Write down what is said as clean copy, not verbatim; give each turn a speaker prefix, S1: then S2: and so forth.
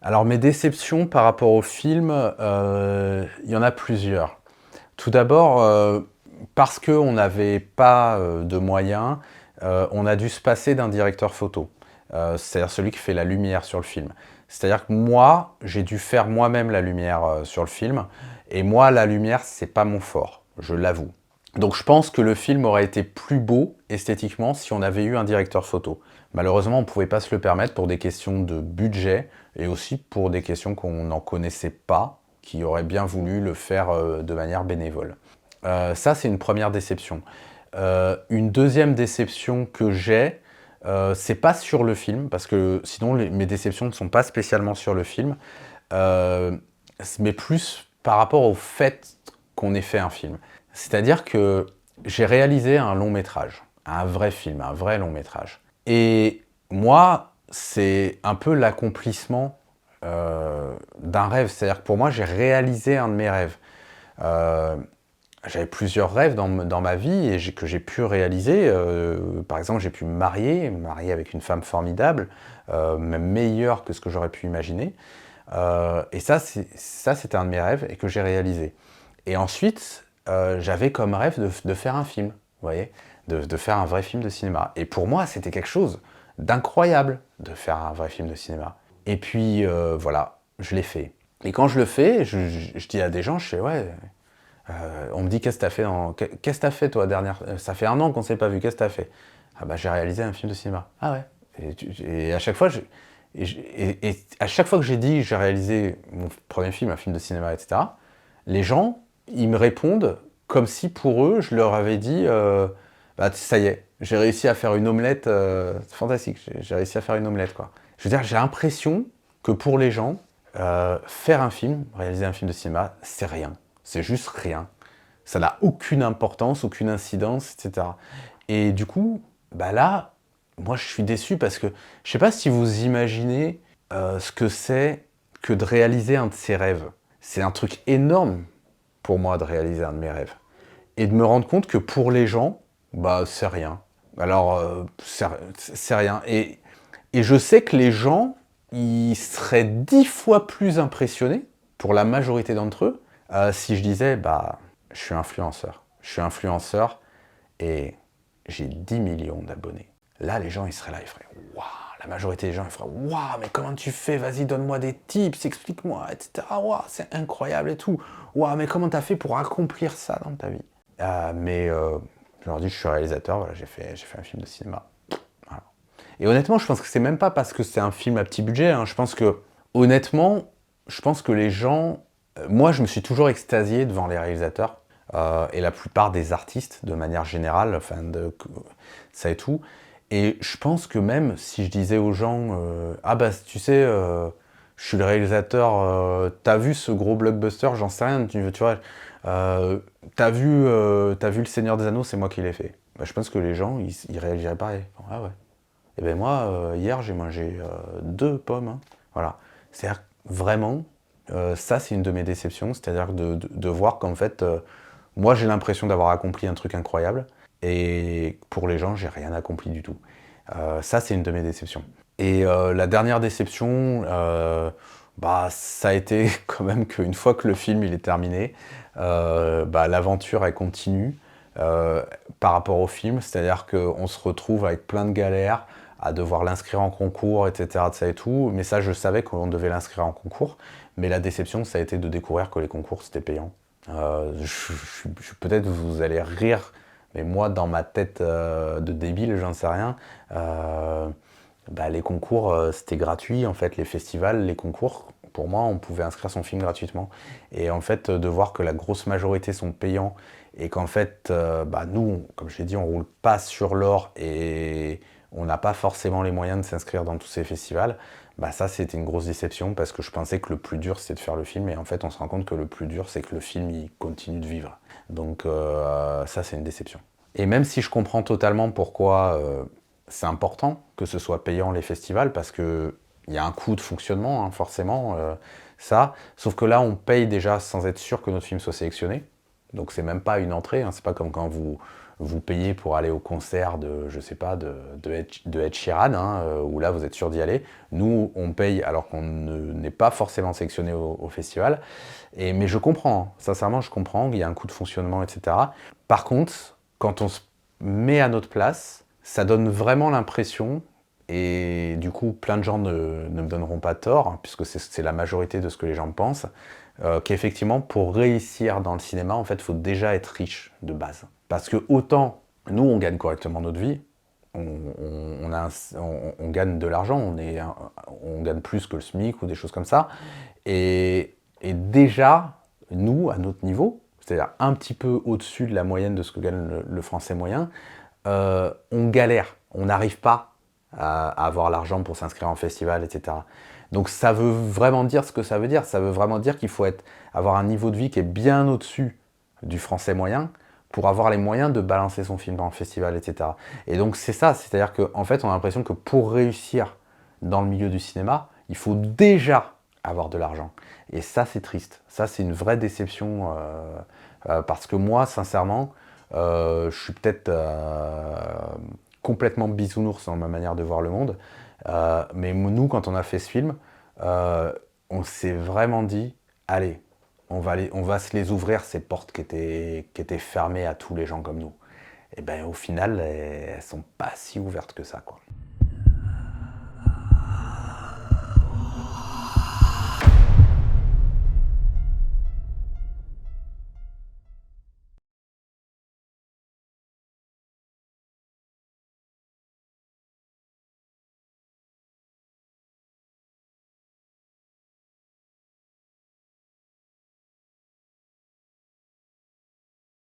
S1: Alors mes déceptions par rapport au film, il y en a plusieurs. Tout d'abord, parce qu'on n'avait pas, de moyens, on a dû se passer d'un directeur photo. C'est-à-dire celui qui fait la lumière sur le film. C'est-à-dire que moi, j'ai dû faire moi-même la lumière, sur le film et moi la lumière, c'est pas mon fort, je l'avoue. Donc je pense que le film aurait été plus beau esthétiquement si on avait eu un directeur photo. Malheureusement, on ne pouvait pas se le permettre pour des questions de budget et aussi pour des questions qu'on n'en connaissait pas, qui auraient bien voulu le faire de manière bénévole. Ça, c'est une première déception. Une deuxième déception que j'ai, c'est pas sur le film, parce que sinon mes déceptions ne sont pas spécialement sur le film, euh, mais plus par rapport au fait qu'on ait fait un film. C'est-à-dire que j'ai réalisé un long métrage, un vrai film, un vrai long métrage. Et moi, c'est un peu l'accomplissement d'un rêve. C'est-à-dire que pour moi, j'ai réalisé un de mes rêves. Euh, J'avais plusieurs rêves dans ma vie et que j'ai pu réaliser. Par exemple, j'ai pu me marier avec une femme formidable, même meilleure que ce que j'aurais pu imaginer. Et ça, c'était un de mes rêves et que j'ai réalisé. Et ensuite, j'avais comme rêve de faire un film, vous voyez, de faire un vrai film de cinéma. Et pour moi, c'était quelque chose d'incroyable de faire un vrai film de cinéma. Et puis, voilà, je l'ai fait. Et quand je le fais, je dis à des gens, je fais, ouais, on me dit, qu'est-ce que t'as fait qu'est-ce que t'as fait, toi, dernière... Ça fait 1 an qu'on s'est pas vu, qu'est-ce que t'as fait? Ah bah, j'ai réalisé un film de cinéma. Ah ouais. Et à chaque fois, et à chaque fois que j'ai dit que j'ai réalisé mon premier film, un film de cinéma, etc., les gens, ils me répondent comme si pour eux, je leur avais dit bah, ça y est, j'ai réussi à faire une omelette, c'est fantastique, j'ai réussi à faire une omelette, quoi. Je veux dire, j'ai l'impression que pour les gens, faire un film, réaliser un film de cinéma, c'est rien. C'est juste rien. Ça n'a aucune importance, aucune incidence, etc. Et du coup, bah là, moi je suis déçu parce que je sais pas si vous imaginez ce que c'est que de réaliser un de ses rêves. C'est un truc énorme pour moi de réaliser un de mes rêves. Et de me rendre compte que pour les gens, bah c'est rien. Alors, c'est rien. Et je sais que les gens, ils seraient 10 fois plus impressionnés, pour la majorité d'entre eux, si je disais, bah, je suis influenceur. Je suis influenceur et j'ai 10 millions d'abonnés. Là, les gens, ils seraient là, ils feraient, waouh, la majorité des gens, ils feraient, waouh, mais comment tu fais? Vas-y, donne-moi des tips, explique-moi, etc. Waouh, c'est incroyable et tout. Waouh, mais comment t'as fait pour accomplir ça dans ta vie? Mais je leur dis, je suis réalisateur, voilà, j'ai fait un film de cinéma. Voilà. Et honnêtement, je pense que c'est même pas parce que c'est un film à petit budget. Hein. Je pense que, honnêtement, je pense que les gens. Moi, je me suis toujours extasié devant les réalisateurs et la plupart des artistes, de manière générale, enfin, ça et tout. Et je pense que même si je disais aux gens, ah bah tu sais, je suis le réalisateur, t'as vu ce gros blockbuster, j'en sais rien, tu vois, euh, t'as vu Le Seigneur des Anneaux, c'est moi qui l'ai fait. Bah, je pense que les gens, ils réagiraient pareil. Ah ouais. Et ben moi, hier, j'ai mangé 2 pommes. Hein. Voilà. C'est-à-dire vraiment, ça, c'est une de mes déceptions. C'est-à-dire de voir qu'en fait, moi, j'ai l'impression d'avoir accompli un truc incroyable. Et pour les gens, j'ai rien accompli du tout. Ça, c'est une de mes déceptions. Et la dernière déception, bah, ça a été quand même qu'une fois que le film il est terminé, bah, l'aventure elle continue par rapport au film, c'est-à-dire qu'on se retrouve avec plein de galères à devoir l'inscrire en concours, etc. de ça et tout. Mais ça, je savais qu'on devait l'inscrire en concours. Mais la déception, ça a été de découvrir que les concours c'était payant. Peut-être vous allez rire, mais moi, dans ma tête de débile, j'en sais rien. Bah, les concours, c'était gratuit. En fait, les festivals, les concours, pour moi, on pouvait inscrire son film gratuitement. Et en fait, de voir que la grosse majorité sont payants et qu'en fait, bah, nous, comme je l'ai dit, on roule pas sur l'or et on n'a pas forcément les moyens de s'inscrire dans tous ces festivals, bah ça, c'était une grosse déception parce que je pensais que le plus dur, c'était de faire le film. Et en fait, on se rend compte que le plus dur, c'est que le film, il continue de vivre. Donc ça, c'est une déception. Et même si je comprends totalement pourquoi c'est important que ce soit payant les festivals, parce que il y a un coût de fonctionnement, hein, forcément, ça. Sauf que là, on paye déjà sans être sûr que notre film soit sélectionné. Donc c'est même pas une entrée, hein. C'est pas comme quand vous payez pour aller au concert de, je sais pas, de Ed Sheeran, hein, où là vous êtes sûr d'y aller. Nous, on paye alors qu'on n'est pas forcément sélectionné au festival. Mais je comprends, hein. Sincèrement, je comprends, il y a un coût de fonctionnement, etc. Par contre, quand on se met à notre place, ça donne vraiment l'impression, et du coup plein de gens ne me donneront pas tort, hein, puisque c'est la majorité de ce que les gens pensent, qu'effectivement pour réussir dans le cinéma, en fait, il faut déjà être riche de base. Parce que autant nous, on gagne correctement notre vie, on gagne de l'argent, on gagne plus que le SMIC ou des choses comme ça, et déjà, nous, à notre niveau, c'est-à-dire un petit peu au-dessus de la moyenne de ce que gagne le français moyen, on galère, on n'arrive pas à avoir l'argent pour s'inscrire en festival, etc. Donc ça veut vraiment dire ce que ça veut dire. Ça veut vraiment dire qu'il faut avoir un niveau de vie qui est bien au-dessus du français moyen pour avoir les moyens de balancer son film en festival, etc. Et donc c'est ça, c'est-à-dire qu'en fait on a l'impression que pour réussir dans le milieu du cinéma, il faut déjà avoir de l'argent. Et ça c'est triste, ça c'est une vraie déception, parce que moi sincèrement, je suis peut-être complètement bisounours dans ma manière de voir le monde, mais nous quand on a fait ce film, on s'est vraiment dit, allez, on va se les ouvrir, ces portes qui étaient fermées à tous les gens comme nous. Et bien au final, elles sont pas si ouvertes que ça, quoi.